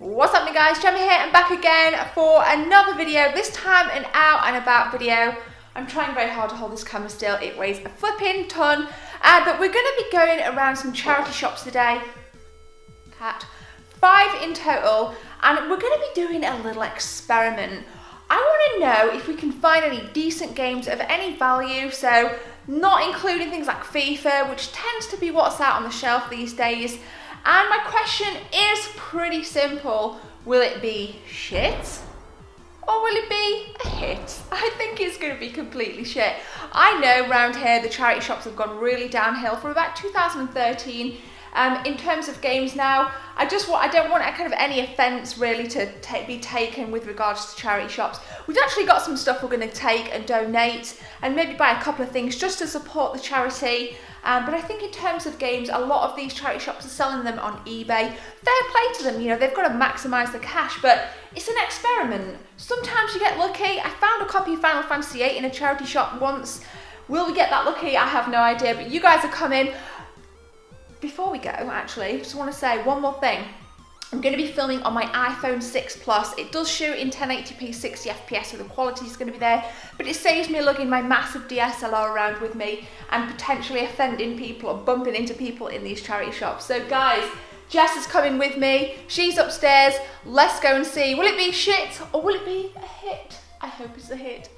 What's up, my guys? Gemma here and back again for another video, this time an out and about video. I'm trying very hard to hold this camera still, it weighs a flipping ton. But we're going to be going around some charity shops today. 5 in total, and we're going to be doing a little experiment. I want to know if we can find any decent games of any value, so not including things like FIFA, which tends to be what's out on the shelf these days. And my question is pretty simple. Will it be shit? Or will it be a hit? I think it's going to be completely shit. I know around here the charity shops have gone really downhill from about 2013 in terms of games now. I don't want kind of any offence really to be taken with regards to charity shops. We've actually got some stuff we're going to take and donate and maybe buy a couple of things just to support the charity. But I think in terms of games, a lot of these charity shops are selling them on eBay. Fair play to them, you know, they've got to maximise the cash, but it's an experiment. Sometimes you get lucky. I found a copy of Final Fantasy VIII in a charity shop once. Will we get that lucky? I have no idea, but you guys are coming. Before we go, actually, I just want to say one more thing. I'm going to be filming on my iPhone 6 Plus. It does shoot in 1080p 60 FPS, so the quality is going to be there, but it saves me lugging my massive DSLR around with me and potentially offending people or bumping into people in these charity shops. So guys, Jess is coming with me. She's upstairs. Let's go and see. Will it be shit or will it be a hit? I hope it's a hit.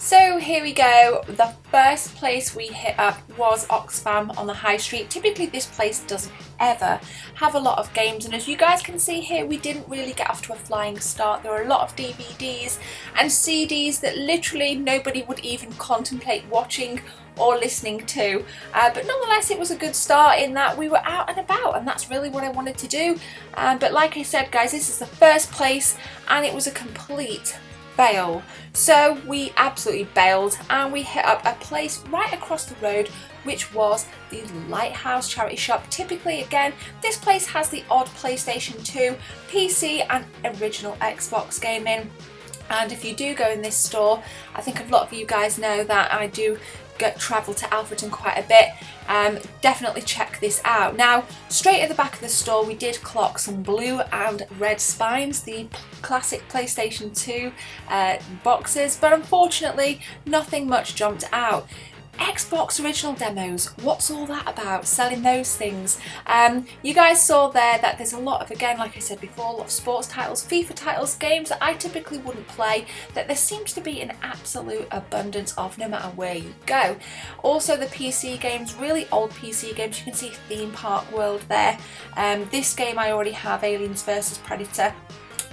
So here we go. The first place we hit up was Oxfam on the High Street. Typically this place doesn't ever have a lot of games, and as you guys can see here, we didn't really get off to a flying start. There were a lot of DVDs and CDs that literally nobody would even contemplate watching or listening to, but nonetheless it was a good start in that we were out and about, and that's really what I wanted to do. But like I said guys, this is the first place and it was a complete fail. So we absolutely bailed and we hit up a place right across the road, which was the Lighthouse charity shop. Typically, again, this place has the odd PlayStation 2, PC and original Xbox gaming. And if you do go in this store, I think a lot of you guys know that I do travel to Alfreton quite a bit. Definitely check this out. Now, straight at the back of the store, we did clock some blue and red spines, the classic PlayStation 2 boxes, but unfortunately, nothing much jumped out. Xbox original demos, what's all that about, selling those things? You guys saw there that there's a lot of, again, like I said before, a lot of sports titles, FIFA titles, games that I typically wouldn't play, that there seems to be an absolute abundance of no matter where you go. Also the PC games, really old PC games, you can see Theme Park World there. This game I already have, Aliens vs Predator.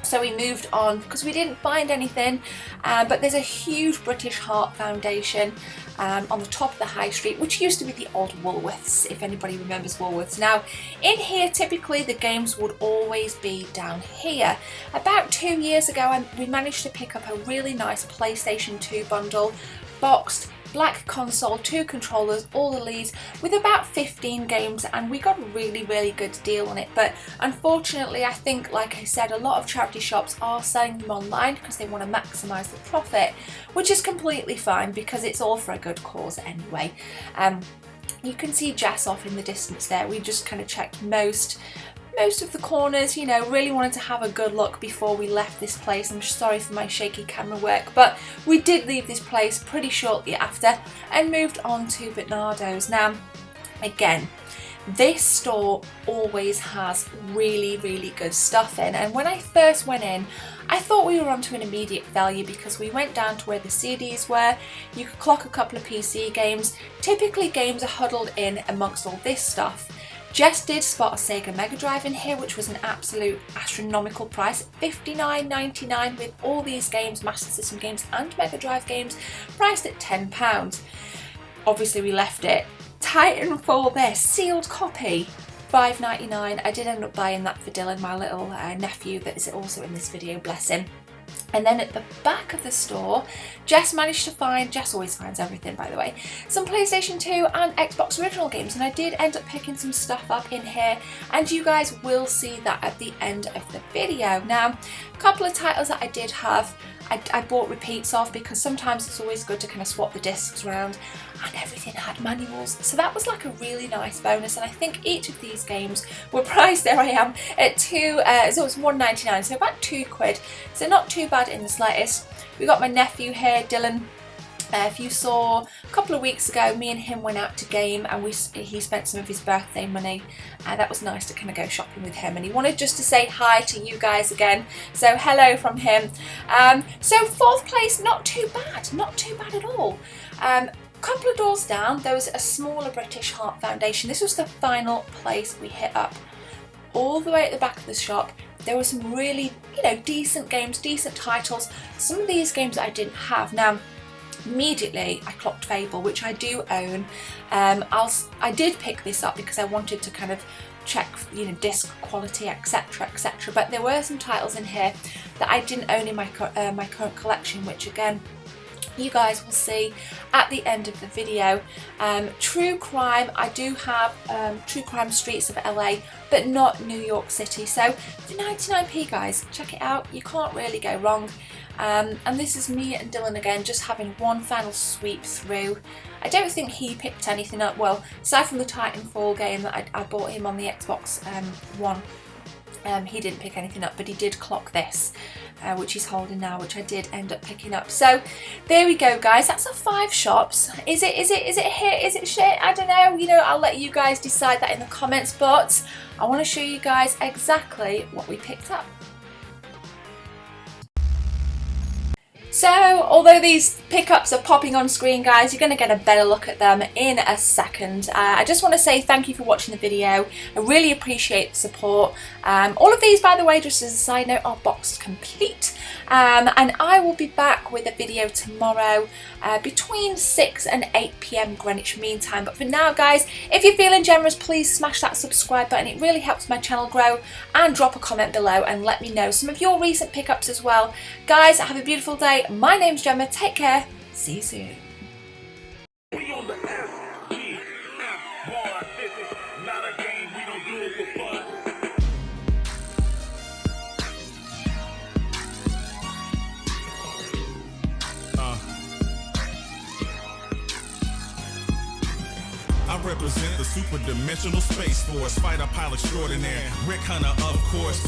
So we moved on because we didn't find anything, but there's a huge British Heart Foundation on the top of the high street, which used to be the old Woolworths, if anybody remembers Woolworths. Now, in here, typically the games would always be down here. About 2 years ago, we managed to pick up a really nice PlayStation 2 bundle, boxed, black console, 2 controllers, all the leads, with about 15 games, and we got a really good deal on it. But unfortunately, I think, like I said, a lot of charity shops are selling them online because they want to maximise the profit, which is completely fine because it's all for a good cause anyway. You can see Jess off in the distance there. We just kind of checked most of the corners, you know, really wanted to have a good look before we left this place. I'm just sorry for my shaky camera work, but we did leave this place pretty shortly after and moved on to Bernardo's. Now, again, this store always has really good stuff in, and when I first went in, I thought we were onto an immediate failure because we went down to where the CDs were. You could clock a couple of PC games. Typically games are huddled in amongst all this stuff. Jess did spot a SEGA Mega Drive in here, which was an absolute astronomical price, $59.99, with all these games, Master System games and Mega Drive games, priced at £10. Obviously we left it. Titanfall there, sealed copy, $5.99. I did end up buying that for Dylan, my little nephew that is also in this video, bless him. And then at the back of the store, Jess managed to find, Jess always finds everything by the way, some PlayStation 2 and Xbox original games, and I did end up picking some stuff up in here, and you guys will see that at the end of the video. Now, a couple of titles that I did have, I bought repeats of, because sometimes it's always good to kind of swap the discs around, and everything had manuals, so that was like a really nice bonus. And I think each of these games were priced, there I am, at so it was £1.99, so about £2, so not too bad in the slightest. We got my nephew here, Dylan. If you saw a couple of weeks ago, me and him went out to game, and he spent some of his birthday money. That was nice to kind of go shopping with him, and he wanted just to say hi to you guys again, so hello from him. So 4th place, not too bad at all. Couple of doors down, there was a smaller British Heart Foundation. This was the final place we hit up. All the way at the back of the shop, there were some really, decent games, decent titles. Some of these games that I didn't have. Now, immediately I clocked Fable, which I do own. I did pick this up because I wanted to kind of check, disc quality, etc, etc. But there were some titles in here that I didn't own in my current collection, which again, you guys will see at the end of the video. True crime, I do have True Crime Streets of LA, but not New York City. So for 99p, guys, check it out. You can't really go wrong. And this is me and Dylan again, just having one final sweep through. I don't think he picked anything up, well, aside from the Titanfall game that I bought him on the Xbox One. He didn't pick anything up, but he did clock this, which he's holding now, which I did end up picking up. So there we go, guys. That's our 5 shops. Is it a hit? Is it shit? I don't know. I'll let you guys decide that in the comments, but I want to show you guys exactly what we picked up. So, although these pickups are popping on screen, guys, you're going to get a better look at them in a second. I just want to say thank you for watching the video. I really appreciate the support. All of these, by the way, just as a side note, are boxed complete. And I will be back with a video tomorrow between 6 and 8 PM Greenwich Mean Time. But for now, guys, if you're feeling generous, please smash that subscribe button. It really helps my channel grow. And drop a comment below and let me know some of your recent pickups as well. Guys, have a beautiful day. My name's Gemma. Take care. See you soon. We on the SEGA bar, this is not a game, we don't do it for fun. I represent the super dimensional space force, fighter pilot extraordinaire, Rick Hunter, of course.